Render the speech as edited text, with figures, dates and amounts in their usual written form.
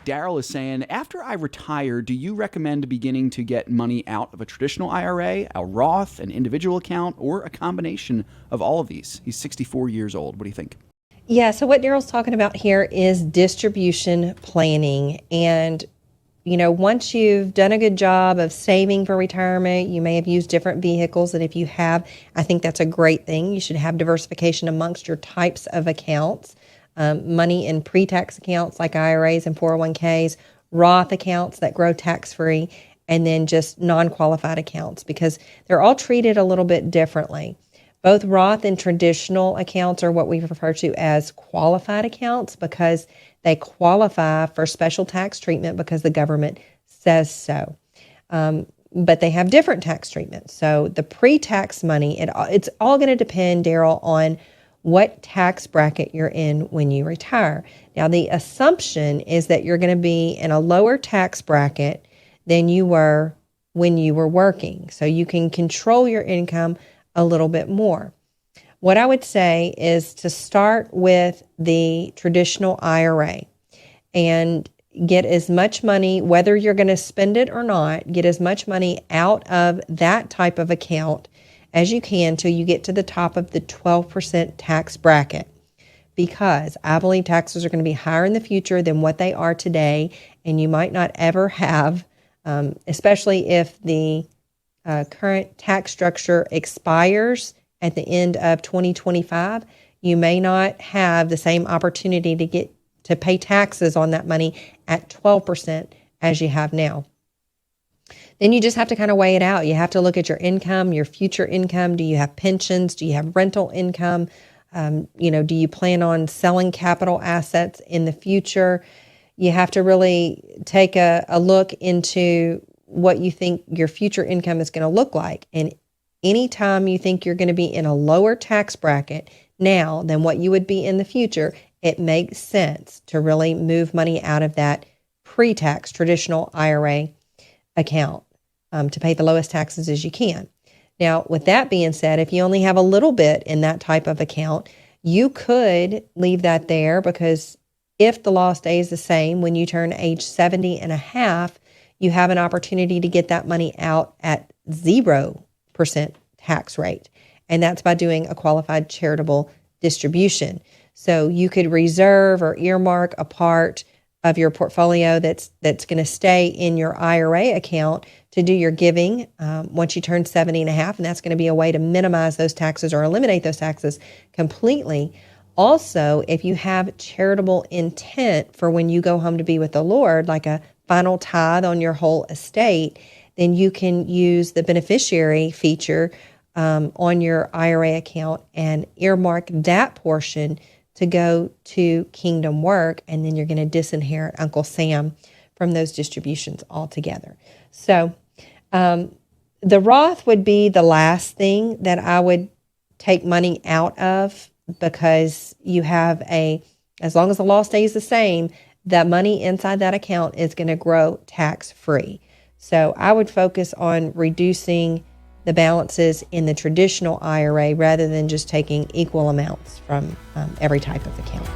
Daryl is saying, after I retire, do you recommend beginning to get money out of a traditional IRA, a Roth, an individual account, or a combination of all of these? He's 64 years old. What do you think? Yeah, so what Daryl's talking about here is distribution planning. And, once you've done a good job of saving for retirement, you may have used different vehicles. And if you have, I think that's a great thing. You should have diversification amongst your types of accounts. Money in pre-tax accounts like IRAs and 401ks, Roth accounts that grow tax-free, and then just non-qualified accounts, because they're all treated a little bit differently. Both Roth and traditional accounts are what we refer to as qualified accounts because they qualify for special tax treatment because the government says so. But they have different tax treatment. So the pre-tax money, it's all going to depend, Daryl, on what tax bracket you're in when you retire. Now, the assumption is that you're going to be in a lower tax bracket than you were when you were working. So you can control your income a little bit more. What I would say is to start with the traditional IRA and get as much money, whether you're going to spend it or not, get as much money out of that type of account as you can till you get to the top of the 12% tax bracket. Because I believe taxes are going to be higher in the future than what they are today, and you might not ever have, especially if the current tax structure expires at the end of 2025, you may not have the same opportunity to pay taxes on that money at 12% as you have now. Then you just have to kind of weigh it out. You have to look at your income, your future income. Do you have pensions? Do you have rental income? Do you plan on selling capital assets in the future? You have to really take a look into what you think your future income is going to look like. And anytime you think you're going to be in a lower tax bracket now than what you would be in the future, it makes sense to really move money out of that pre-tax traditional IRA account to pay the lowest taxes as you can. Now, with that being said, if you only have a little bit in that type of account, you could leave that there, because if the law stays the same, when you turn age 70 and a half, you have an opportunity to get that money out at 0% tax rate. And that's by doing a qualified charitable distribution. So you could reserve or earmark a part of your portfolio that's going to stay in your IRA account to do your giving once you turn 70 and a half. And that's going to be a way to minimize those taxes or eliminate those taxes completely. Also, if you have charitable intent for when you go home to be with the Lord, like a final tithe on your whole estate, then you can use the beneficiary feature on your IRA account and earmark that portion to go to kingdom work, and then you're going to disinherit Uncle Sam from those distributions altogether. So the Roth would be the last thing that I would take money out of, because you have as long as the law stays the same, that money inside that account is going to grow tax-free. So I would focus on reducing the balances in the traditional IRA rather than just taking equal amounts from every type of account.